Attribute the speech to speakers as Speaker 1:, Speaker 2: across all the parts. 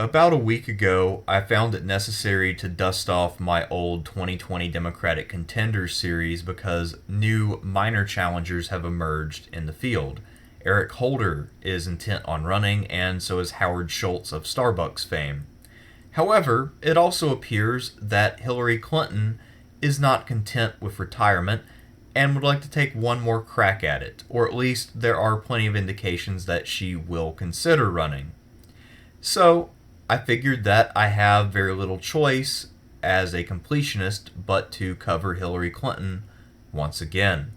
Speaker 1: About a week ago, I found it necessary to dust off my old 2020 Democratic Contenders series because new minor challengers have emerged in the field. Eric Holder is intent on running, and so is Howard Schultz of Starbucks fame. However, it also appears that Hillary Clinton is not content with retirement and would like to take one more crack at it, or at least there are plenty of indications that she will consider running. So, I figured that I have very little choice as a completionist but to cover Hillary Clinton once again.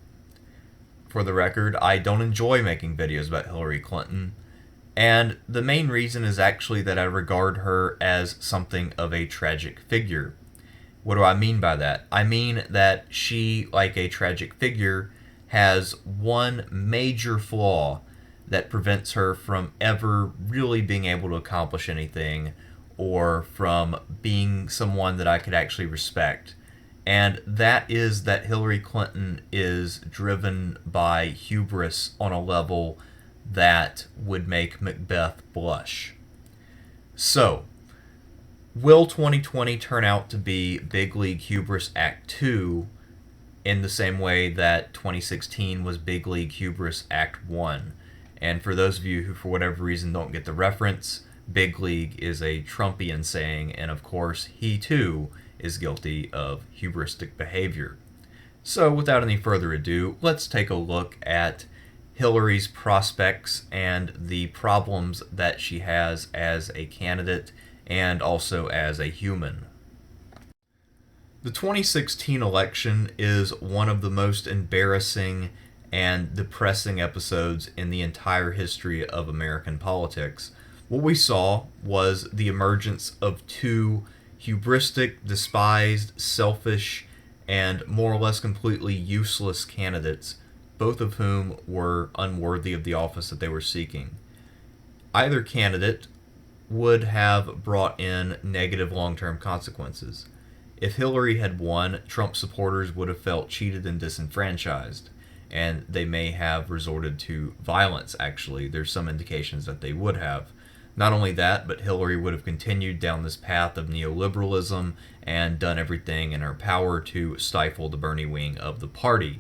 Speaker 1: For the record, I don't enjoy making videos about Hillary Clinton, and the main reason is actually that I regard her as something of a tragic figure. What do I mean by that? I mean that she, like a tragic figure, has one major flaw that prevents her from ever really being able to accomplish anything or from being someone that I could actually respect. And that is that Hillary Clinton is driven by hubris on a level that would make Macbeth blush. So, will 2020 turn out to be Big League Hubris Act 2 in the same way that 2016 was Big League Hubris Act 1? And for those of you who, for whatever reason, don't get the reference, Big League is a Trumpian saying, and of course, he too is guilty of hubristic behavior. So, without any further ado, let's take a look at Hillary's prospects and the problems that she has as a candidate and also as a human. The 2016 election is one of the most embarrassing and depressing episodes in the entire history of American politics. What we saw was the emergence of two hubristic, despised, selfish, and more or less completely useless candidates, both of whom were unworthy of the office that they were seeking. Either candidate would have brought in negative long-term consequences. If Hillary had won, Trump supporters would have felt cheated and disenfranchised, and they may have resorted to violence, actually. There's some indications that they would have. Not only that, but Hillary would have continued down this path of neoliberalism and done everything in her power to stifle the Bernie wing of the party.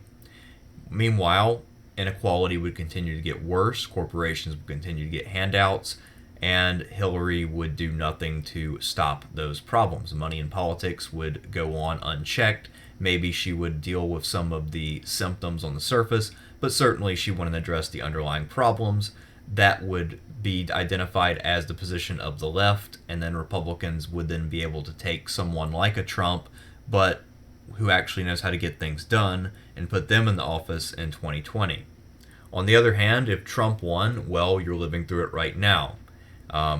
Speaker 1: Meanwhile, inequality would continue to get worse, corporations would continue to get handouts, and Hillary would do nothing to stop those problems. Money in politics would go on unchecked. Maybe she would deal with some of the symptoms on the surface, but certainly she wouldn't address the underlying problems. That would be identified as the position of the left, and then Republicans would then be able to take someone like a Trump, but who actually knows how to get things done, and put them in the office in 2020. On the other hand, if Trump won, well, you're living through it right now.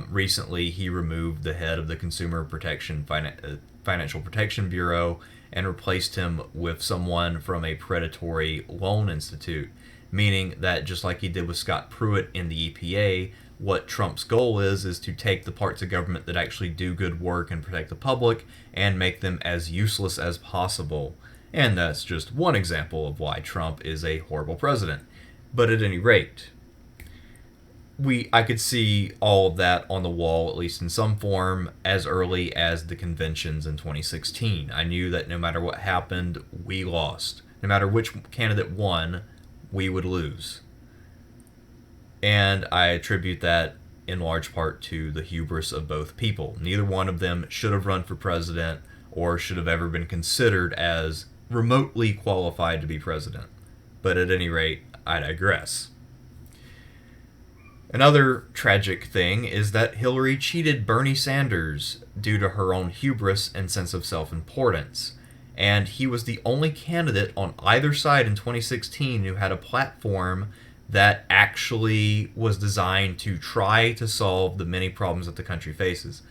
Speaker 1: Recently, he removed the head of the Consumer Financial Protection Bureau and replaced him with someone from a predatory loan institute, meaning that just like he did with Scott Pruitt in the EPA, what Trump's goal is to take the parts of government that actually do good work and protect the public and make them as useless as possible. And that's just one example of why Trump is a horrible president. But at any rate, I could see all of that on the wall, at least in some form, as early as the conventions in 2016. I knew that no matter what happened, we lost. No matter which candidate won, we would lose. And I attribute that in large part to the hubris of both people. Neither one of them should have run for president or should have ever been considered as remotely qualified to be president. But at any rate, I digress. Another tragic thing is that Hillary cheated Bernie Sanders due to her own hubris and sense of self-importance. And he was the only candidate on either side in 2016 who had a platform that actually was designed to try to solve the many problems that the country faces.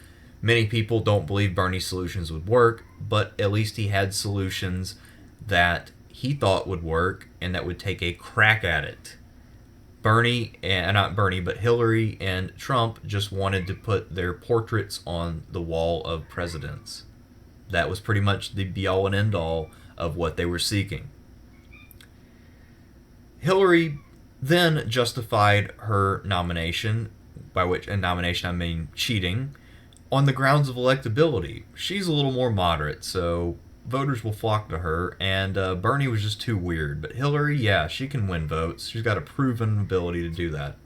Speaker 1: Many people don't believe Bernie's solutions would work, but at least he had solutions that he thought would work and that would take a crack at it. Not Bernie, but Hillary and Trump just wanted to put their portraits on the wall of presidents. That was pretty much the be-all and end-all of what they were seeking. Hillary then justified her nomination, by which a nomination I mean cheating, on the grounds of electability. She's a little more moderate, so voters will flock to her, and Bernie was just too weird. But Hillary, yeah, she can win votes. She's got a proven ability to do that.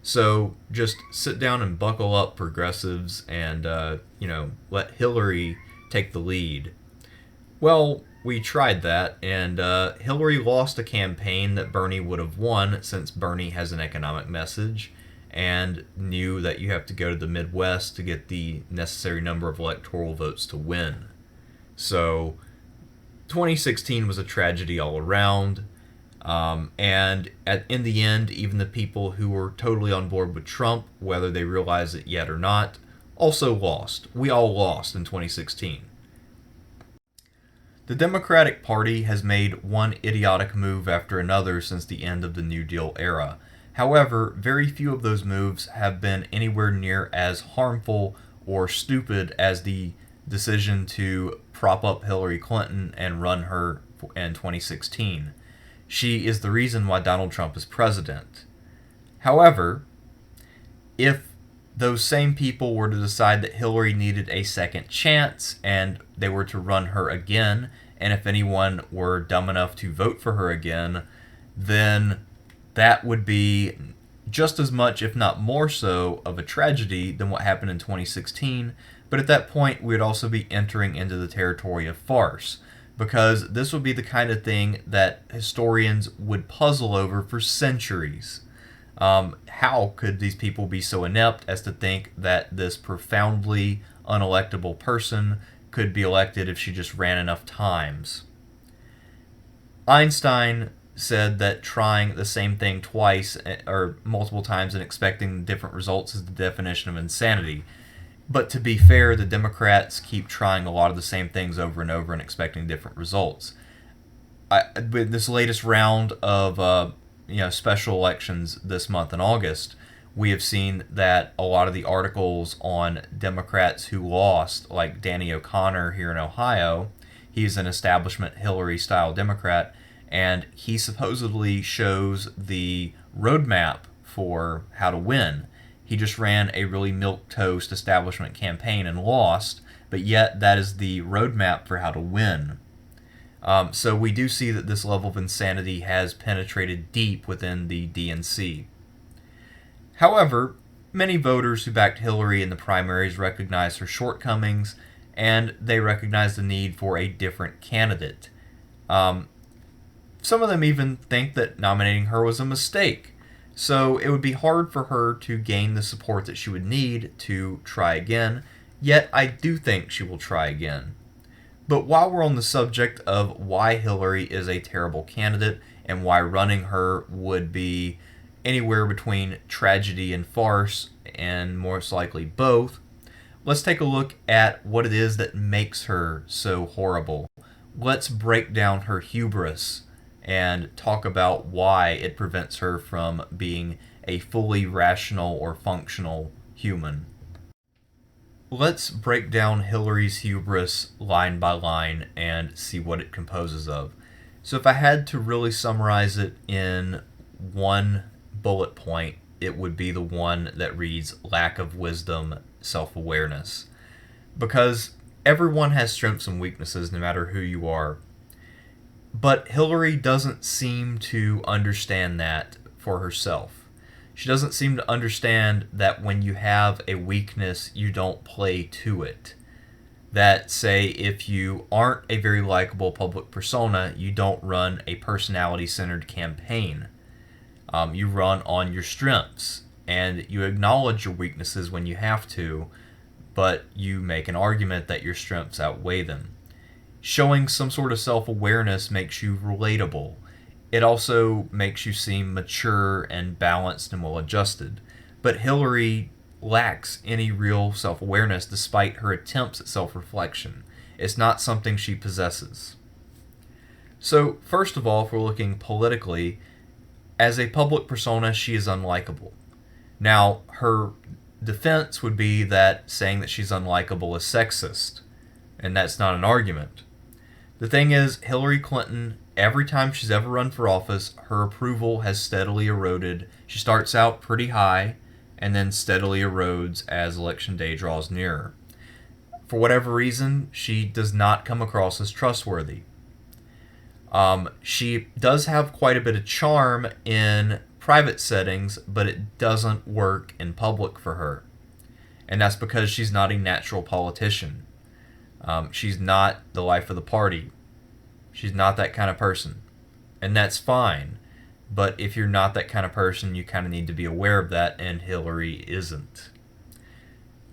Speaker 1: So just sit down and buckle up, progressives, and, let Hillary take the lead. Well, we tried that, and Hillary lost a campaign that Bernie would have won, since Bernie has an economic message and knew that you have to go to the Midwest to get the necessary number of electoral votes to win. So 2016 was a tragedy all around. In the end, even the people who were totally on board with Trump, whether they realize it yet or not, also lost. We all lost in 2016. The Democratic Party has made one idiotic move after another since the end of the New Deal era. However, very few of those moves have been anywhere near as harmful or stupid as the decision to prop up Hillary Clinton and run her in 2016. She is the reason why Donald Trump is president. However, if those same people were to decide that Hillary needed a second chance and they were to run her again, and if anyone were dumb enough to vote for her again, then that would be just as much, if not more so, of a tragedy than what happened in 2016. But at that point, we would also be entering into the territory of farce, because this would be the kind of thing that historians would puzzle over for centuries. How could these people be so inept as to think that this profoundly unelectable person could be elected if she just ran enough times? Einstein said that trying the same thing twice or multiple times and expecting different results is the definition of insanity. But to be fair, the Democrats keep trying a lot of the same things over and over and expecting different results. With this latest round of special elections this month in August, we have seen that a lot of the articles on Democrats who lost, like Danny O'Connor here in Ohio, he's an establishment Hillary-style Democrat, and he supposedly shows the roadmap for how to win. He just ran a really milquetoast establishment campaign and lost, but yet that is the roadmap for how to win. So we do see that this level of insanity has penetrated deep within the DNC. However, many voters who backed Hillary in the primaries recognize her shortcomings, and they recognize the need for a different candidate. Some of them even think that nominating her was a mistake. So it would be hard for her to gain the support that she would need to try again, yet I do think she will try again. But while we're on the subject of why Hillary is a terrible candidate and why running her would be anywhere between tragedy and farce, and most likely both, let's take a look at what it is that makes her so horrible. Let's break down her hubris and talk about why it prevents her from being a fully rational or functional human. Let's break down Hillary's hubris line by line and see what it composes of. So if I had to really summarize it in one bullet point, it would be the one that reads lack of wisdom, self-awareness. Because everyone has strengths and weaknesses no matter who you are. But Hillary doesn't seem to understand that for herself. She doesn't seem to understand that when you have a weakness, you don't play to it. That, say, if you aren't a very likable public persona, you don't run a personality-centered campaign. You run on your strengths, and you acknowledge your weaknesses when you have to, but you make an argument that your strengths outweigh them. Showing some sort of self-awareness makes you relatable. It also makes you seem mature and balanced and well-adjusted. But Hillary lacks any real self-awareness despite her attempts at self-reflection. It's not something she possesses. So, first of all, if we're looking politically, as a public persona, she is unlikable. Now, her defense would be that saying that she's unlikable is sexist, and that's not an argument. The thing is, Hillary Clinton, every time she's ever run for office, her approval has steadily eroded. She starts out pretty high, and then steadily erodes as election day draws nearer. For whatever reason, she does not come across as trustworthy. She does have quite a bit of charm in private settings, but it doesn't work in public for her. And that's because she's not a natural politician. She's not the life of the party. She's not that kind of person. And that's fine. But if you're not that kind of person, you kind of need to be aware of that, and Hillary isn't.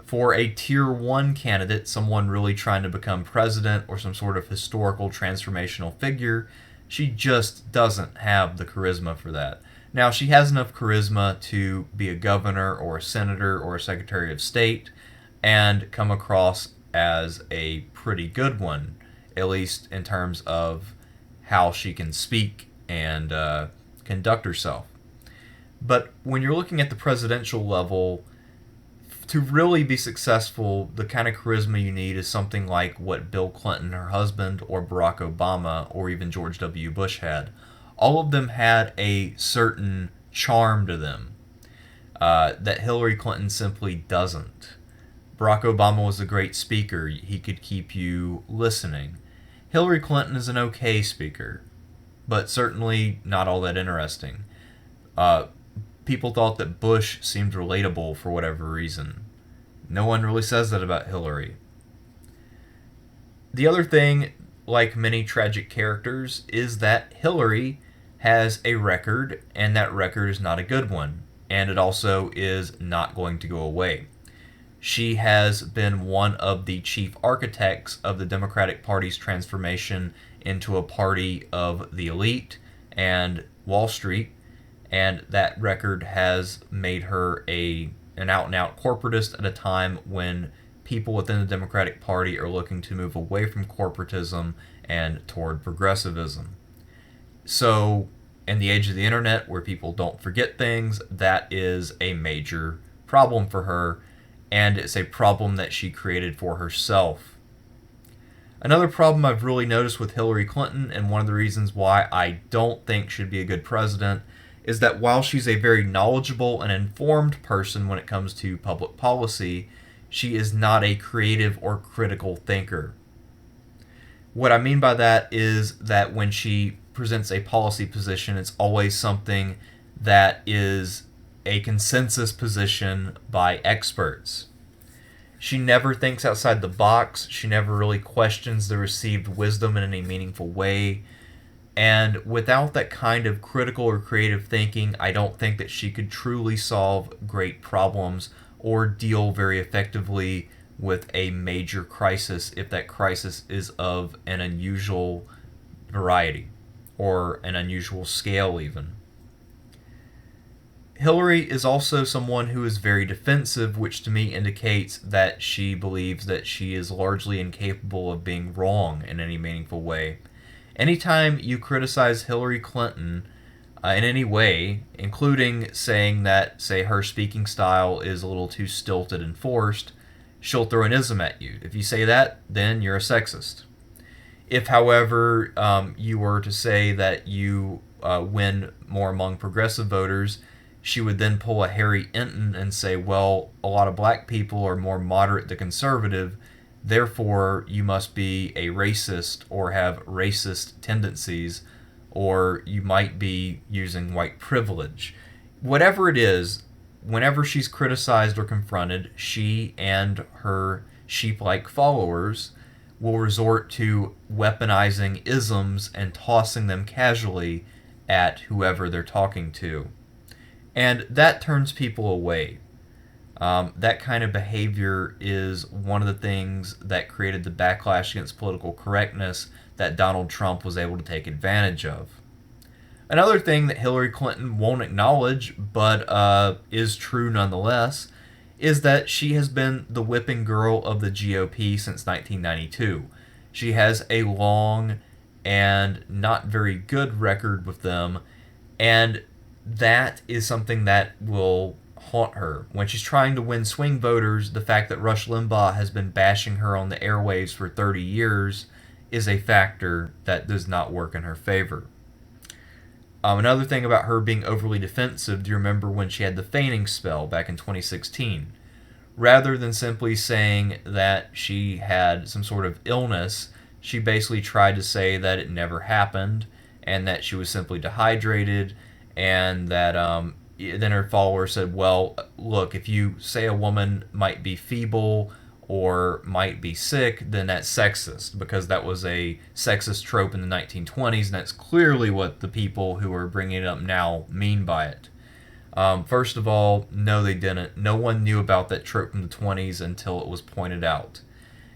Speaker 1: For a Tier 1 candidate, someone really trying to become president or some sort of historical transformational figure, she just doesn't have the charisma for that. Now, she has enough charisma to be a governor or a senator or a secretary of state and come across as a pretty good one, at least in terms of how she can speak and conduct herself. But when you're looking at the presidential level, to really be successful, the kind of charisma you need is something like what Bill Clinton, her husband, or Barack Obama, or even George W. Bush had. All of them had a certain charm to them that Hillary Clinton simply doesn't. Barack Obama was a great speaker. He could keep you listening. Hillary Clinton is an okay speaker, but certainly not all that interesting. People thought that Bush seemed relatable for whatever reason. No one really says that about Hillary. The other thing, like many tragic characters, is that Hillary has a record, and that record is not a good one, and it also is not going to go away. She has been one of the chief architects of the Democratic Party's transformation into a party of the elite and Wall Street, and that record has made her an out-and-out corporatist at a time when people within the Democratic Party are looking to move away from corporatism and toward progressivism. So, in the age of the internet, where people don't forget things, that is a major problem for her, and it's a problem that she created for herself. Another problem I've really noticed with Hillary Clinton, and one of the reasons why I don't think she'd be a good president, is that while she's a very knowledgeable and informed person when it comes to public policy, she is not a creative or critical thinker. What I mean by that is that when she presents a policy position, it's always something that is a consensus position by experts. She never thinks outside the box. She never really questions the received wisdom in any meaningful way. And without that kind of critical or creative thinking, I don't think that she could truly solve great problems or deal very effectively with a major crisis if that crisis is of an unusual variety or an unusual scale even. Hillary is also someone who is very defensive, which to me indicates that she believes that she is largely incapable of being wrong in any meaningful way. Anytime you criticize Hillary Clinton in any way, including saying that, say, her speaking style is a little too stilted and forced, she'll throw an ism at you. If you say that, then you're a sexist. If, however, you were to say that you win more among progressive voters, she would then pull a Harry Enton and say, well, a lot of black people are more moderate to conservative, therefore you must be a racist or have racist tendencies, or you might be using white privilege. Whatever it is, whenever she's criticized or confronted, she and her sheep-like followers will resort to weaponizing isms and tossing them casually at whoever they're talking to. And that turns people away. That kind of behavior is one of the things that created the backlash against political correctness that Donald Trump was able to take advantage of. Another thing that Hillary Clinton won't acknowledge, but is true nonetheless, is that she has been the whipping girl of the GOP since 1992. She has a long and not very good record with them, and that is something that will haunt her. When she's trying to win swing voters, the fact that Rush Limbaugh has been bashing her on the airwaves for 30 years is a factor that does not work in her favor. Another thing about her being overly defensive, do you remember when she had the feigning spell back in 2016? Rather than simply saying that she had some sort of illness, she basically tried to say that it never happened and that she was simply dehydrated, and that then her followers said, well, look, if you say a woman might be feeble or might be sick, then that's sexist, because that was a sexist trope in the 1920s, and that's clearly what the people who are bringing it up now mean by it. First of all, no, they didn't. No one knew about that trope from the 20s until it was pointed out.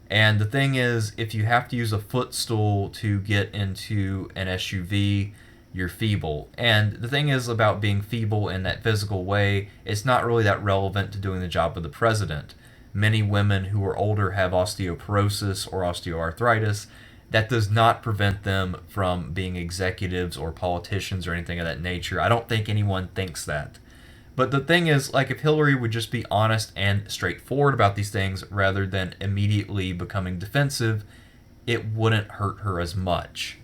Speaker 1: And the thing is, if you have to use a footstool to get into an SUV, you're feeble. And the thing is about being feeble in that physical way, it's not really that relevant to doing the job of the president. Many women who are older have osteoporosis or osteoarthritis. That does not prevent them from being executives or politicians or anything of that nature. I don't think anyone thinks that. But the thing is, like, if Hillary would just be honest and straightforward about these things rather than immediately becoming defensive, it wouldn't hurt her as much.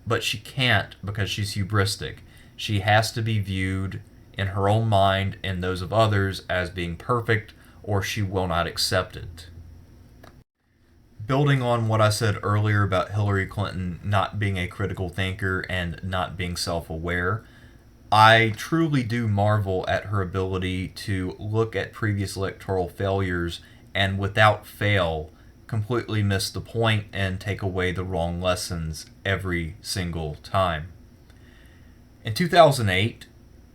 Speaker 1: But she can't, because she's hubristic. She has to be viewed in her own mind and those of others as being perfect, or she will not accept it. Building on what I said earlier about Hillary Clinton not being a critical thinker and not being self-aware, I truly do marvel at her ability to look at previous electoral failures and without fail completely miss the point and take away the wrong lessons every single time. In 2008,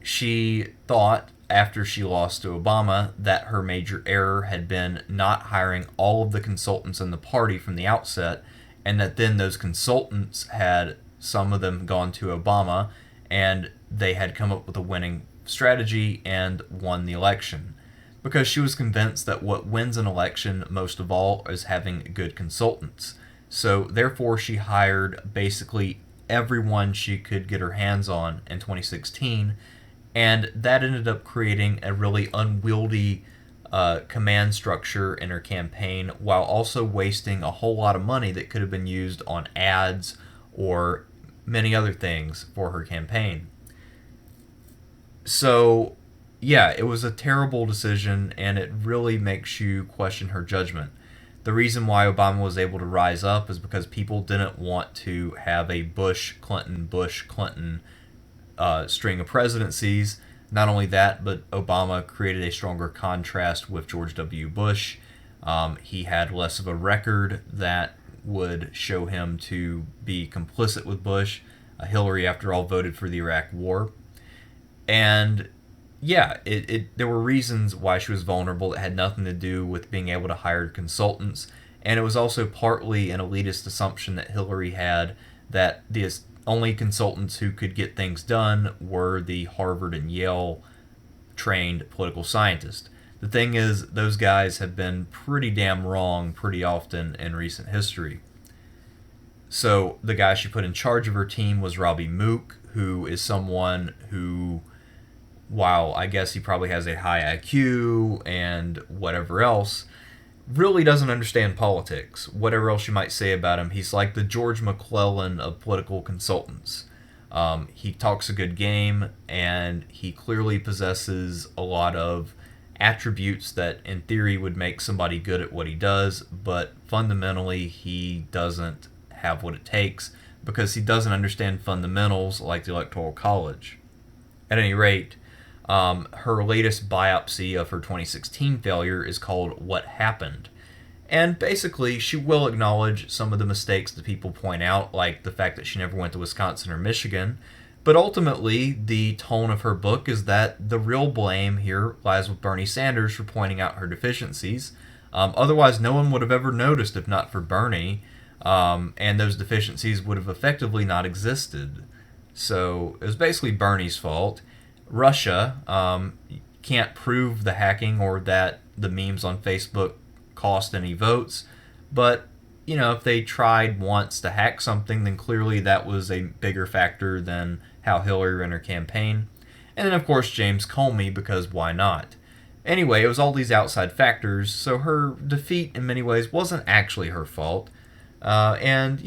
Speaker 1: she thought, after she lost to Obama, that her major error had been not hiring all of the consultants in the party from the outset, and that then those consultants had, some of them, gone to Obama, and they had come up with a winning strategy and won the election. Because she was convinced that what wins an election most of all is having good consultants. So therefore she hired basically everyone she could get her hands on in 2016, and that ended up creating a really unwieldy command structure in her campaign, while also wasting a whole lot of money that could have been used on ads or many other things for her campaign. So, yeah, it was a terrible decision, and it really makes you question her judgment. The reason why Obama was able to rise up is because people didn't want to have a Bush-Clinton string of presidencies. Not only that, but Obama created a stronger contrast with George W. Bush. He had less of a record that would show him to be complicit with Bush. Hillary, after all, voted for the Iraq War. And yeah, there were reasons why she was vulnerable that had nothing to do with being able to hire consultants. And it was also partly an elitist assumption that Hillary had, that the only consultants who could get things done were the Harvard and Yale trained political scientists. The thing is, those guys have been pretty damn wrong pretty often in recent history. So the guy she put in charge of her team was Robbie Mook, who is someone who, while I guess he probably has a high IQ and whatever else, really doesn't understand politics. Whatever else you might say about him, he's like the George McClellan of political consultants. He talks a good game, and he clearly possesses a lot of attributes that in theory would make somebody good at what he does, but fundamentally he doesn't have what it takes, because he doesn't understand fundamentals like the Electoral College. At any rate, her latest biopsy of her 2016 failure is called What Happened. And basically, she will acknowledge some of the mistakes that people point out, like the fact that she never went to Wisconsin or Michigan. But ultimately, the tone of her book is that the real blame here lies with Bernie Sanders for pointing out her deficiencies. Otherwise, no one would have ever noticed if not for Bernie, and those deficiencies would have effectively not existed. So it was basically Bernie's fault. Russia can't prove the hacking or that the memes on Facebook cost any votes, but if they tried once to hack something, then clearly that was a bigger factor than how Hillary ran her campaign. And then of course James Comey, because why not? Anyway, it was all these outside factors, so her defeat in many ways wasn't actually her fault. And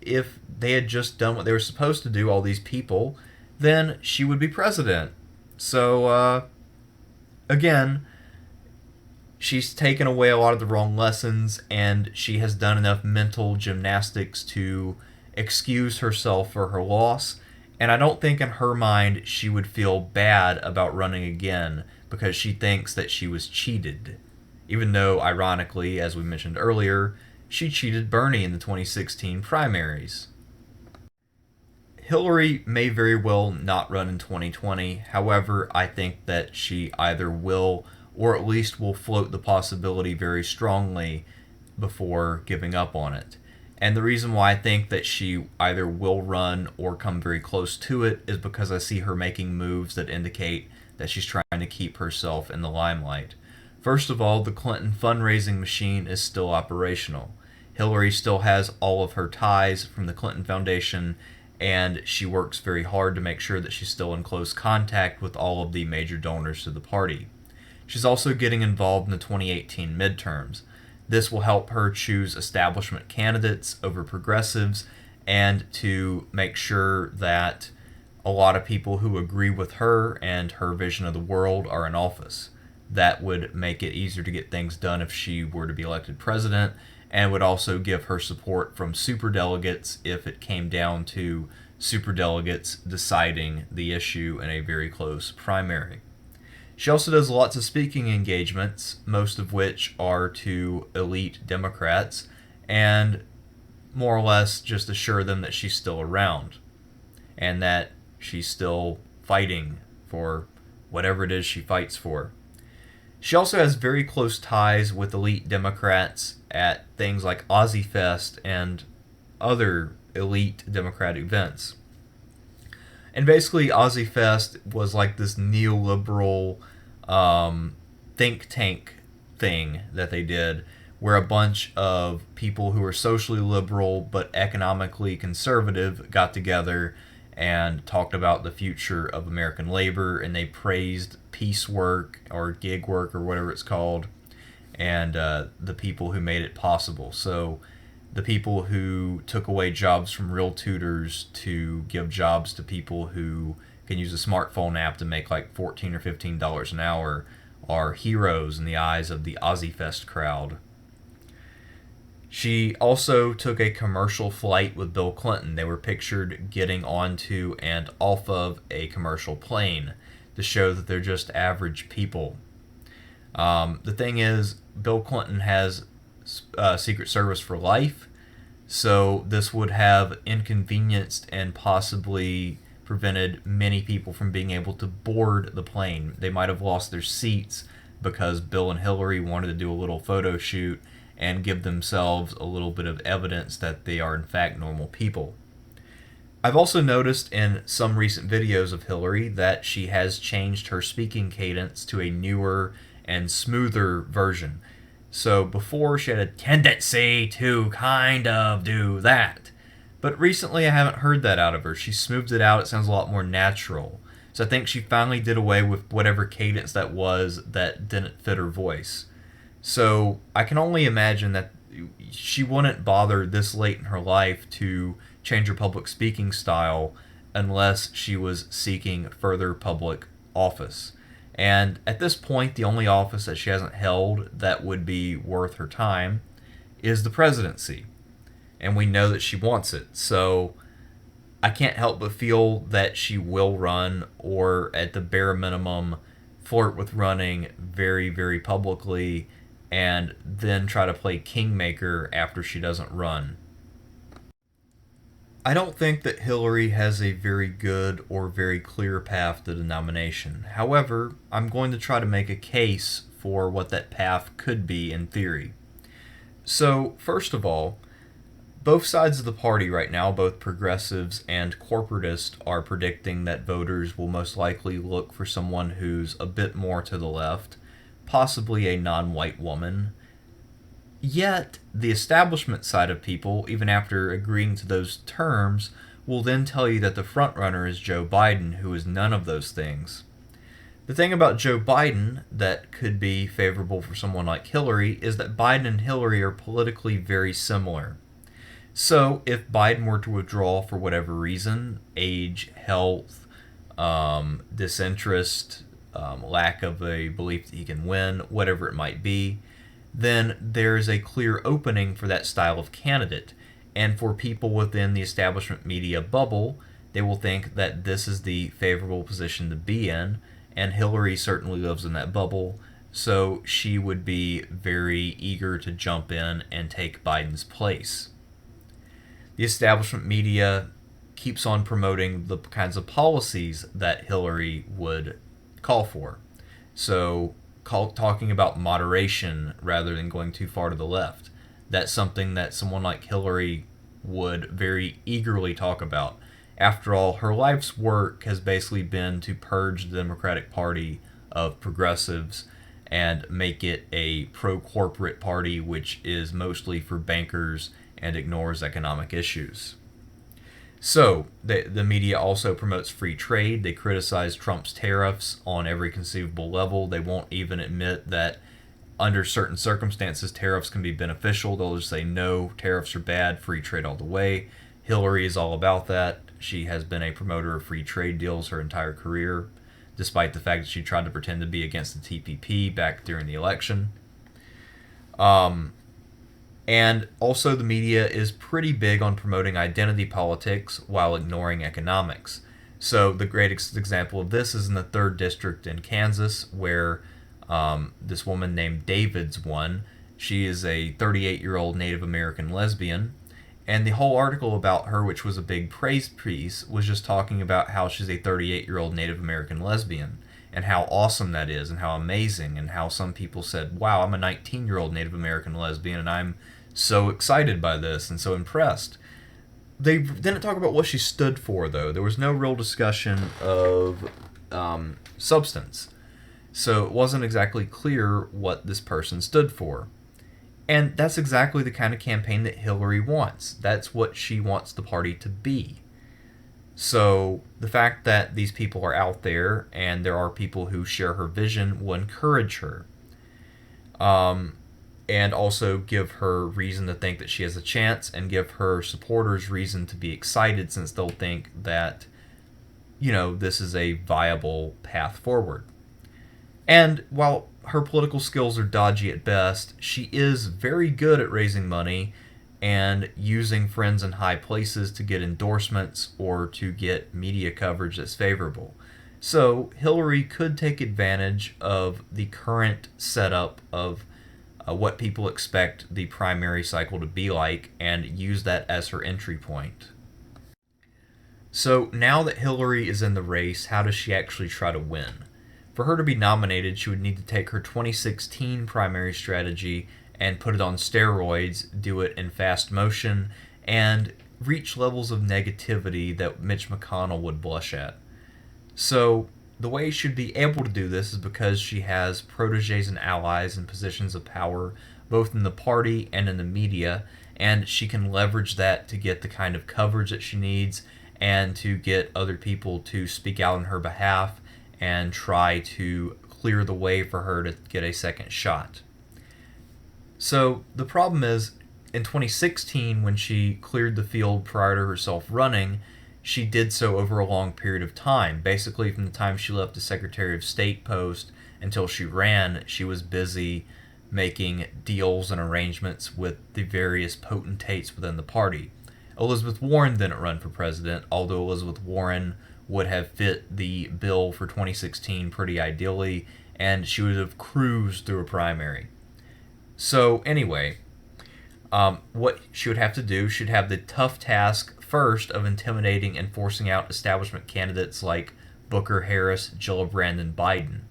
Speaker 1: if they had just done what they were supposed to do, all these people, then she would be president. So, again, she's taken away a lot of the wrong lessons, and she has done enough mental gymnastics to excuse herself for her loss. And I don't think in her mind she would feel bad about running again because she thinks that she was cheated. Even though, ironically, as we mentioned earlier, she cheated Bernie in the 2016 primaries. Hillary may very well not run in 2020. However, I think that she either will or at least will float the possibility very strongly before giving up on it. And the reason why I think that she either will run or come very close to it is because I see her making moves that indicate that she's trying to keep herself in the limelight. First of all, the Clinton fundraising machine is still operational. Hillary still has all of her ties from the Clinton Foundation, and she works very hard to make sure that she's still in close contact with all of the major donors to the party. She's also getting involved in the 2018 midterms. This will help her choose establishment candidates over progressives and to make sure that a lot of people who agree with her and her vision of the world are in office. That would make it easier to get things done if she were to be elected president, and would also give her support from superdelegates if it came down to superdelegates deciding the issue in a very close primary. She also does lots of speaking engagements, most of which are to elite Democrats, and more or less just assure them that she's still around and that she's still fighting for whatever it is she fights for. She also has very close ties with elite Democrats at things like Ozzy Fest and other elite Democrat events. And basically, Ozzy Fest was like this neoliberal think tank thing that they did, where a bunch of people who were socially liberal but economically conservative got together and talked about the future of American labor, and they praised piecework or gig work or whatever it's called, and the people who made it possible. So the people who took away jobs from real tutors to give jobs to people who can use a smartphone app to make like $14 or $15 an hour are heroes in the eyes of the Ozzy Fest crowd. She also took a commercial flight with Bill Clinton. They were pictured getting onto and off of a commercial plane to show that they're just average people. The thing is, Bill Clinton has Secret Service for life, so this would have inconvenienced and possibly prevented many people from being able to board the plane. They might have lost their seats because Bill and Hillary wanted to do a little photo shoot and give themselves a little bit of evidence that they are in fact normal people. I've also noticed in some recent videos of Hillary that she has changed her speaking cadence to a newer and smoother version. So before she had a tendency to kind of do that. But recently I haven't heard that out of her. She smoothed it out. It sounds a lot more natural. So I think she finally did away with whatever cadence that was that didn't fit her voice. So I can only imagine that she wouldn't bother this late in her life to change her public speaking style unless she was seeking further public office. And at this point, the only office that she hasn't held that would be worth her time is the presidency. And we know that she wants it. So I can't help but feel that she will run, or at the bare minimum, flirt with running very, very publicly, and then try to play kingmaker after she doesn't run. I don't think that Hillary has a very good or very clear path to the nomination. However, I'm going to try to make a case for what that path could be in theory. So, first of all, both sides of the party right now, both progressives and corporatists, are predicting that voters will most likely look for someone who's a bit more to the left, possibly a non-white woman. Yet, the establishment side of people, even after agreeing to those terms, will then tell you that the frontrunner is Joe Biden, who is none of those things. The thing about Joe Biden that could be favorable for someone like Hillary is that Biden and Hillary are politically very similar. So, if Biden were to withdraw for whatever reason, age, health, disinterest, lack of a belief that he can win, whatever it might be, then there's a clear opening for that style of candidate. And for people within the establishment media bubble, they will think that this is the favorable position to be in, and Hillary certainly lives in that bubble, so she would be very eager to jump in and take Biden's place. The establishment media keeps on promoting the kinds of policies that Hillary would call for. So, talking about moderation rather than going too far to the left. That's something that someone like Hillary would very eagerly talk about. After all, her life's work has basically been to purge the Democratic Party of progressives and make it a pro-corporate party which is mostly for bankers and ignores economic issues. So, the media also promotes free trade. They criticize Trump's tariffs on every conceivable level. They won't even admit that under certain circumstances tariffs can be beneficial. They'll just say, no, tariffs are bad, free trade all the way. Hillary is all about that. She has been a promoter of free trade deals her entire career, despite the fact that she tried to pretend to be against the TPP back during the election. And also the media is pretty big on promoting identity politics while ignoring economics. So the greatest example of this is in the 3rd District in Kansas, where this woman named Davids won. She is a 38-year-old Native American lesbian. And the whole article about her, which was a big praise piece, was just talking about how she's a 38-year-old Native American lesbian and how awesome that is and how amazing, and how some people said, wow, I'm a 19-year-old Native American lesbian and I'm so excited by this and so impressed. They didn't talk about what she stood for, though. There was no real discussion of substance. So it wasn't exactly clear what this person stood for. And that's exactly the kind of campaign that Hillary wants. That's what she wants the party to be. So the fact that these people are out there and there are people who share her vision will encourage her. And also give her reason to think that she has a chance, and give her supporters reason to be excited, since they'll think that, this is a viable path forward. And while her political skills are dodgy at best, she is very good at raising money and using friends in high places to get endorsements or to get media coverage that's favorable. So Hillary could take advantage of the current setup of what people expect the primary cycle to be like and use that as her entry point. So now that Hillary is in the race, how does she actually try to win? For her to be nominated, she would need to take her 2016 primary strategy and put it on steroids, do it in fast motion, and reach levels of negativity that Mitch McConnell would blush at. So the way she'd be able to do this is because she has proteges and allies in positions of power, both in the party and in the media, and she can leverage that to get the kind of coverage that she needs and to get other people to speak out on her behalf and try to clear the way for her to get a second shot. So the problem is, in 2016, when she cleared the field prior to herself running, she did so over a long period of time. Basically, from the time she left the Secretary of State post until she ran, she was busy making deals and arrangements with the various potentates within the party. Elizabeth Warren didn't run for president, although Elizabeth Warren would have fit the bill for 2016 pretty ideally, and she would have cruised through a primary. So anyway, what she would have to do, she'd have the tough task first of intimidating and forcing out establishment candidates like Booker, Harris, Gillibrand, and Biden.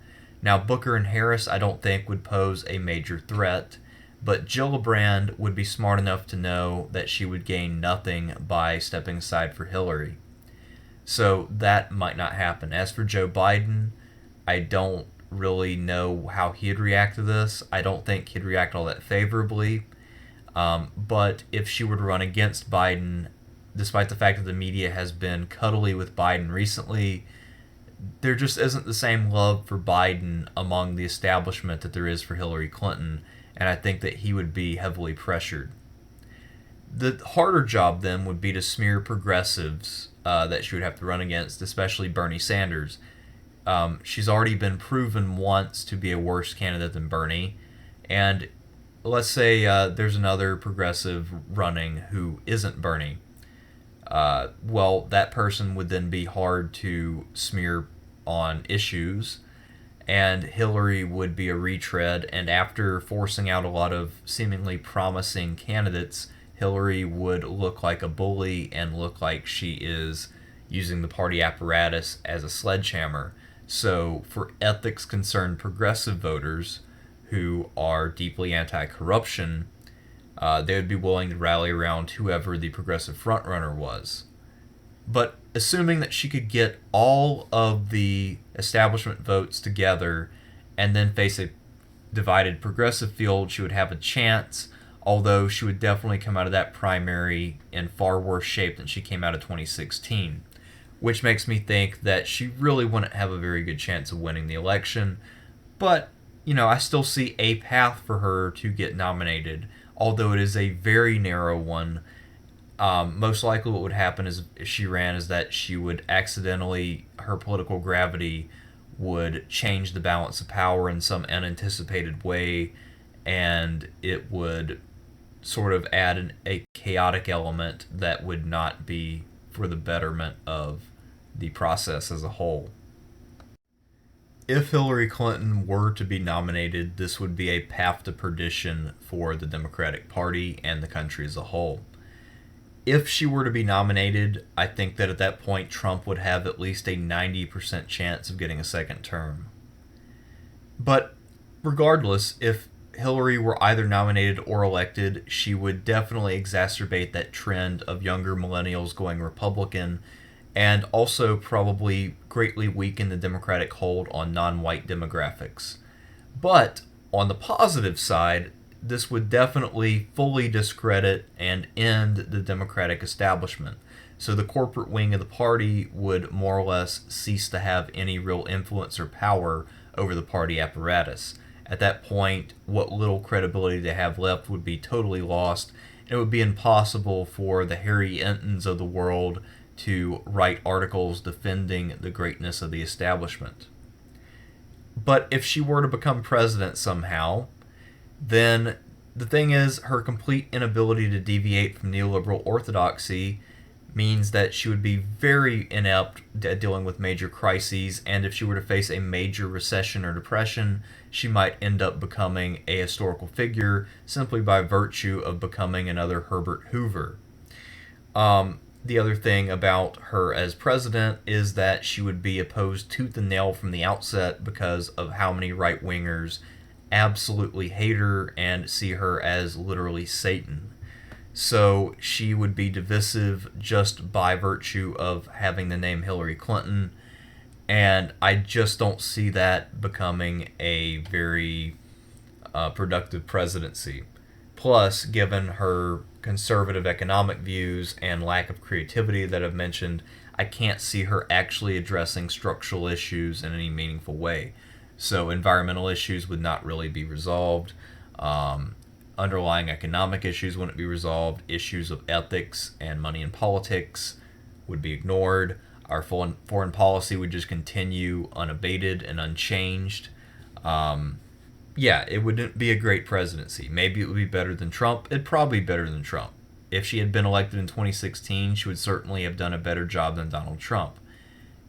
Speaker 1: Now, Booker and Harris I don't think would pose a major threat, but Gillibrand would be smart enough to know that she would gain nothing by stepping aside for Hillary. So that might not happen. As for Joe Biden, I don't really know how he'd react to this. I don't think he'd react all that favorably. But if she were to run against Biden, despite the fact that the media has been cuddly with Biden recently, there just isn't the same love for Biden among the establishment that there is for Hillary Clinton, and I think that he would be heavily pressured. The harder job then would be to smear progressives that she would have to run against, especially Bernie Sanders. She's already been proven once to be a worse candidate than Bernie, and let's say there's another progressive running who isn't Bernie. Well, that person would then be hard to smear on issues, and Hillary would be a retread. And after forcing out a lot of seemingly promising candidates, Hillary would look like a bully and look like she is using the party apparatus as a sledgehammer. So, for ethics concerned progressive voters who are deeply anti corruption, they would be willing to rally around whoever the progressive frontrunner was. But assuming that she could get all of the establishment votes together and then face a divided progressive field, she would have a chance, although she would definitely come out of that primary in far worse shape than she came out of 2016. Which makes me think that she really wouldn't have a very good chance of winning the election. But, I still see a path for her to get nominated, although it is a very narrow one. Most likely what would happen is if she ran is that she would accidentally, her political gravity would change the balance of power in some unanticipated way, and it would sort of add a chaotic element that would not be for the betterment of the process as a whole. If Hillary Clinton were to be nominated, this would be a path to perdition for the Democratic Party and the country as a whole. If she were to be nominated, I think that at that point Trump would have at least a 90% chance of getting a second term. But regardless, if Hillary were either nominated or elected, she would definitely exacerbate that trend of younger millennials going Republican, and also probably greatly weaken the Democratic hold on non-white demographics. But on the positive side, this would definitely fully discredit and end the Democratic establishment. So the corporate wing of the party would more or less cease to have any real influence or power over the party apparatus. At that point, what little credibility they have left would be totally lost. It would be impossible for the Harry Entons of the world to write articles defending the greatness of the establishment. But if she were to become president somehow, then the thing is, her complete inability to deviate from neoliberal orthodoxy means that she would be very inept at dealing with major crises, and if she were to face a major recession or depression, she might end up becoming a historical figure simply by virtue of becoming another Herbert Hoover. The other thing about her as president is that she would be opposed tooth and nail from the outset because of how many right-wingers absolutely hate her and see her as literally Satan. So she would be divisive just by virtue of having the name Hillary Clinton, and I just don't see that becoming a very productive presidency. Plus, given her conservative economic views and lack of creativity that I've mentioned, I can't see her actually addressing structural issues in any meaningful way. So environmental issues would not really be resolved. Underlying economic issues wouldn't be resolved. Issues of ethics and money in politics would be ignored. Our foreign policy would just continue unabated and unchanged. It wouldn't be a great presidency. Maybe it would be better than Trump. It'd probably be better than Trump. If she had been elected in 2016, she would certainly have done a better job than Donald Trump.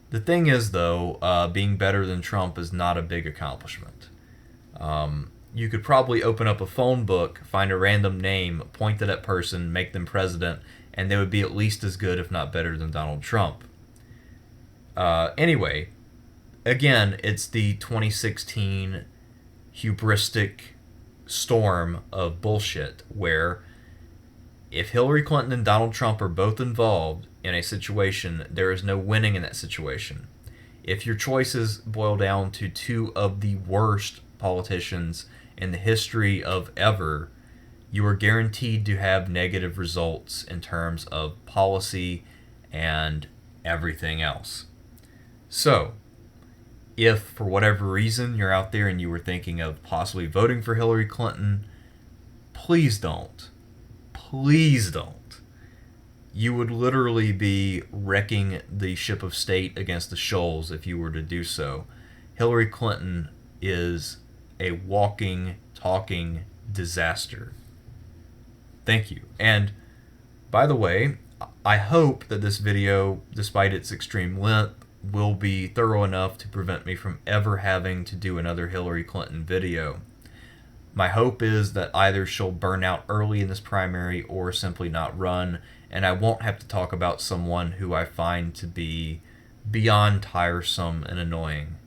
Speaker 1: The thing is, though, being better than Trump is not a big accomplishment. You could probably open up a phone book, find a random name, point to that person, make them president, and they would be at least as good, if not better, than Donald Trump. Anyway, again, it's the 2016 hubristic storm of bullshit where if Hillary Clinton and Donald Trump are both involved in a situation, there is no winning in that situation. If your choices boil down to two of the worst politicians in the history of ever, you are guaranteed to have negative results in terms of policy and everything else. So, if for whatever reason you're out there and you were thinking of possibly voting for Hillary Clinton, please don't. Please don't. You would literally be wrecking the ship of state against the shoals if you were to do so. Hillary Clinton is a walking, talking disaster. Thank you. And by the way, I hope that this video, despite its extreme length, will be thorough enough to prevent me from ever having to do another Hillary Clinton video. My hope is that either she'll burn out early in this primary or simply not run, and I won't have to talk about someone who I find to be beyond tiresome and annoying.